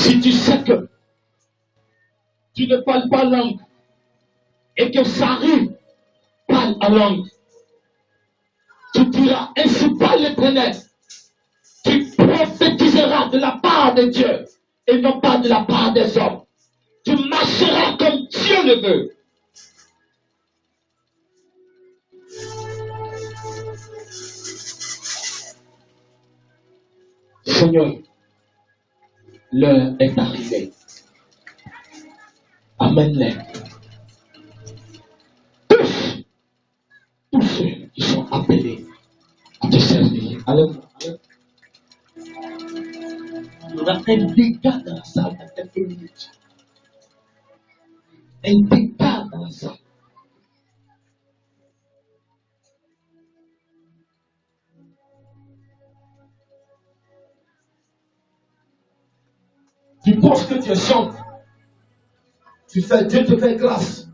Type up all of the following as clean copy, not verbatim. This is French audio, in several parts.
Si tu sais que tu ne parles pas langue et que ça arrive, parle en langue. Tu diras, ainsi parle l'Éternel. Tu prophétiseras de la part de Dieu et non pas de la part des hommes. Tu marcheras comme Dieu le veut. Seigneur, l'heure est arrivée. Amène-les. Tous ceux qui sont appelés à te servir. Allez-moi. Il y aura un dégât dans la salle dans quelques minutes. Un dégât dans la salle. Tu penses que tu chantes. Tu fais, Dieu te fait grâce.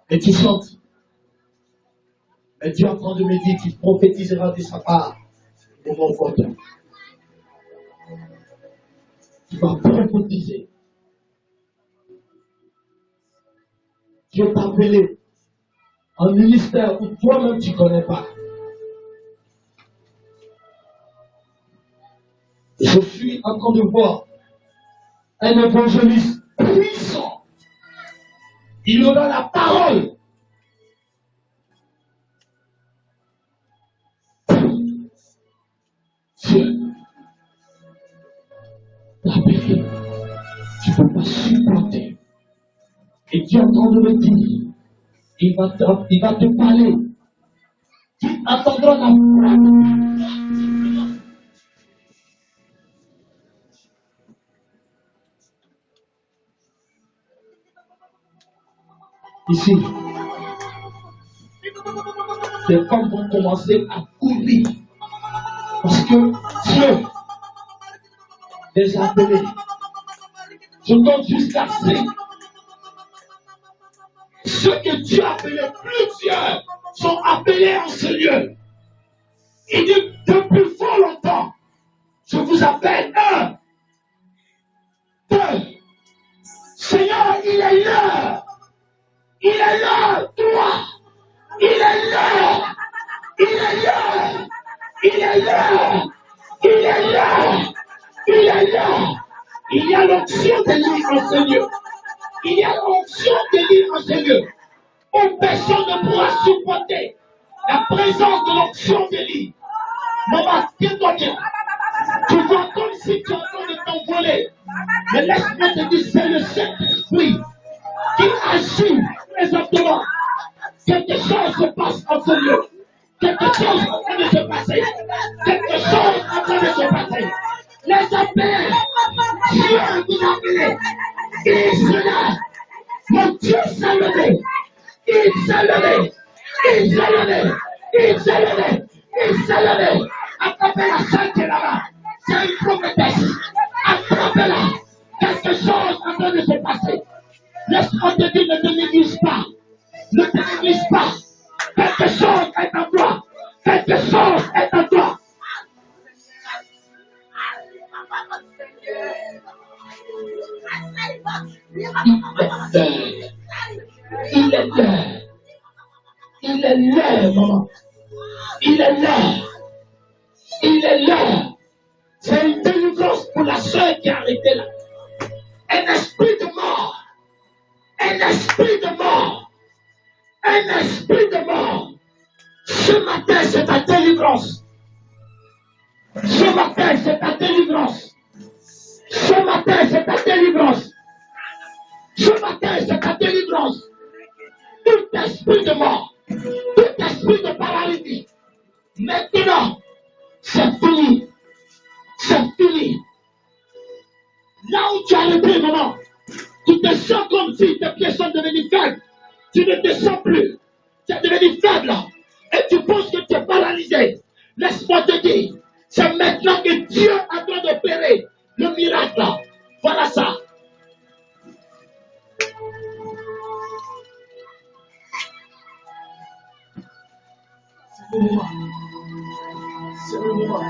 Et tu chantes. Et Dieu est en train de me dire qu'il prophétisera de sa part de mon côté. Tu vas prophétiser. Dieu t'a appelé en ministère où toi-même tu ne connais pas. Je suis en train de voir un évangéliste puissant. Il aura la parole. Dieu t'a appelé. Tu ne peux pas supporter. Et Dieu est en train de me dire, il va te parler. Tu attendras la parole. Ici, les femmes vont commencer à courir. Parce que Dieu les a appelés. Je donne juste assez. Ceux que Dieu a appelés, plusieurs sont appelés en ce lieu. Il dit depuis fort longtemps, je vous appelle un, deux. Seigneur, il est l'heure. Il est l'heure, toi. Il est l'heure. Il est l'heure. Il est l'heure. Il est l'heure. Il est l'heure. Il y a l'onction de l'île en ce lieu. Il y a l'onction de l'île en ce lieu. Où personne ne pourra supporter la présence de l'onction de l'île. Maman, tiens-toi bien. Tu vois comme si tu es en train de t'envoler. Mais laisse-moi te dire, c'est le Saint-Esprit qui agit présentement. Quelque chose se passe en ce lieu. Quelque chose est en train de se passer. Quelque chose est en train de se passer. Les appels, Dieu vous a appelé. Israël, mon Dieu s'est levé. Il s'est levé. Il s'est levé. Il s'est levé. Il s'est levé. Attrapez la salle qui est là-bas. C'est une prophétesse. Attrapez-la. Quelque chose est en train de se passer. Laisse-moi te dire, ne te néglige pas. Ne te néglige pas. Quelque chose est en toi. Quelque chose est en toi. Il est là. Il est là, maman. Il est là. Il est là. C'est une délivrance pour la soeur qui est arrêtée là. Un esprit de mort. Un esprit de mort. Un esprit de mort. Ce matin, c'est ta délivrance. Ce matin, c'est ta délivrance. Ce matin, c'est ta délivrance. Ce matin, c'est ta délivrance. Tout esprit de mort, tout esprit de paralysie, maintenant, c'est fini. C'est fini. Là où tu as arrêté, maman, tu te sens comme si tes pieds sont devenus faibles. Tu ne te sens plus. Tu es devenu faible là. Et tu penses que tu es paralysé. Laisse-moi te dire, c'est maintenant que Dieu est en train d'opérer le miracle là. Voilà ça. C'est le moment. C'est le moment.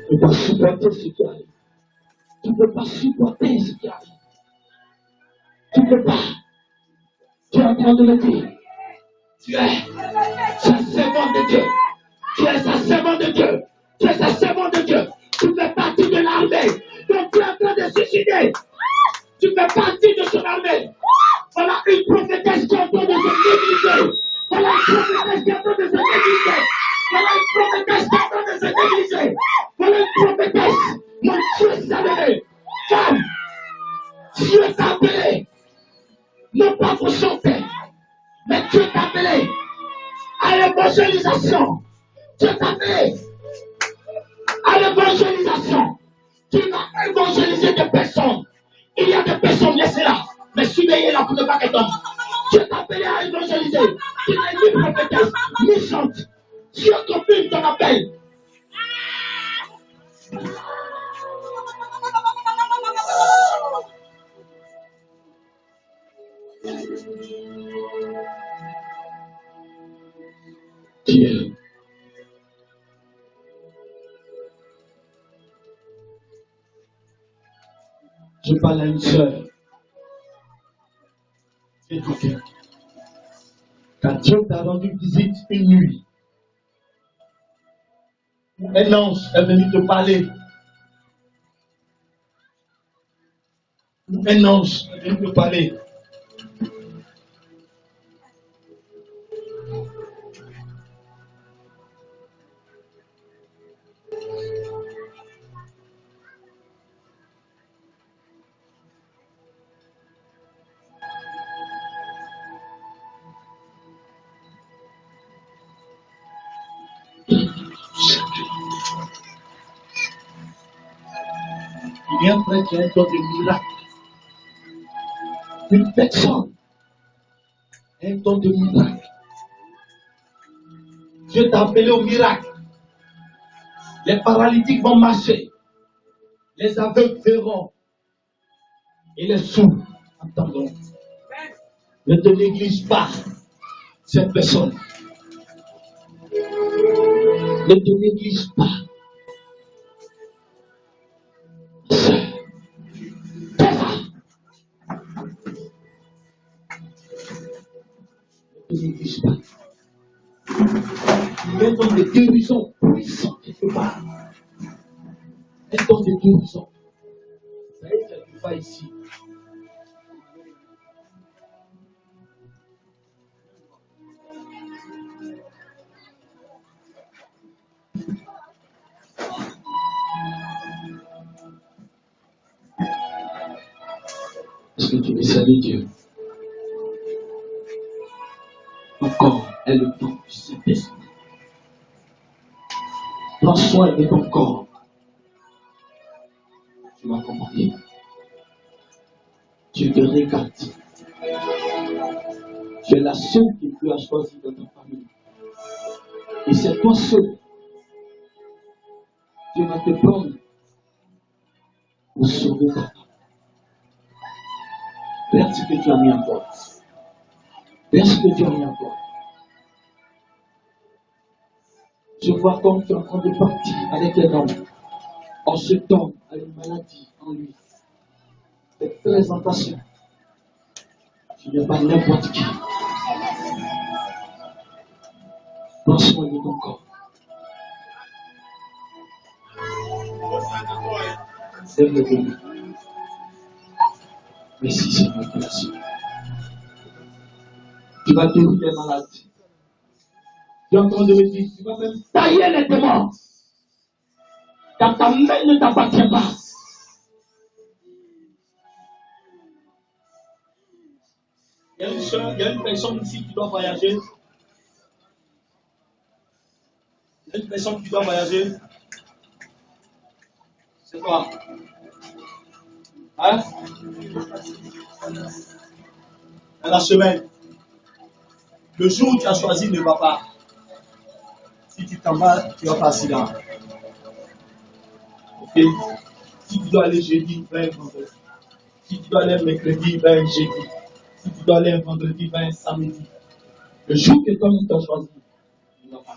Tu vas supporter ce qui arrive. Tu ne peux pas supporter ce qui arrive. Tu ne peux pas. Tu es en train de le dire. Tu es un servant de Dieu. Tu es un servant de Dieu. Tu es un servant de Dieu. Tu fais partie de l'armée. Donc tu es en train de suicider. Tu fais partie de son armée. Voilà une prophétesse qui est en train de se négliger. Voilà une prophétesse qui est en train de se négliger. Voilà une prophétesse qui est en train de se négliger. Voilà une prophétesse. Mon Dieu savait. Femme, Dieu t'a appelé. Non pas pour chanter, mais Dieu t'a appelé à l'évangélisation. Dieu t'a appelé à l'évangélisation. Tu vas évangéliser des personnes. Il y a des personnes, laissez-la, mais surveillez-la pour ne pas qu'elle tombe. Dieu t'a appelé à évangéliser. Tu n'es ni prophétesse, ni chante. Dieu confirme ton appel. Dieu. Je parle à une sœur. Écoutez. Quand Dieu t'a rendu visite une nuit, un ange est venu te parler. Un ange est venu te parler. Il y a un frère qui a un don de miracle. Une personne a un don de miracle. Dieu t'a appelé au miracle. Les paralytiques vont marcher. Les aveugles verront. Et les sourds entendront. Ne te néglige pas cette personne. Ne te néglige pas. Ne te néglige pas. Il y a un don de guérison puissant quelque part. Un don de guérison. Ça y est, tu n'es pas ici. Est-ce que tu veux saluer Dieu? Ton corps est le temps du Saint-Esprit. Prends soin de ton corps. Tu m'as compris. Tu te regardes. Tu es la seule que Dieu a choisie dans ta famille. Et c'est toi seul. Dieu va te prendre pour sauver ta femme. Regarde ce que tu as mis en toi. Regarde ce que tu as mis en toi. Je vois comme tu es en train de partir avec un homme. En ce temps, à une maladie en lui. Fais très attention. Tu n'es pas n'importe qui. Prends soin de ton corps. Lève le début. Merci Seigneur pour la suite. Tu vas guérir les malades. Tu es en train de me dire, tu vas même tailler les démons. Car ta main ne t'appartient pas. Il y a une personne ici qui doit voyager. Il y a une personne qui doit voyager. C'est toi. Hein? Dans la semaine. Le jour où tu as choisi ne va pas. Si tu t'en vas, tu vas passer là. Ok? Si tu dois aller jeudi, ben vendredi. Si tu dois aller mercredi, ben jeudi. Si tu dois aller vendredi, ben samedi. Le jour que toi tu as choisi, ne va pas.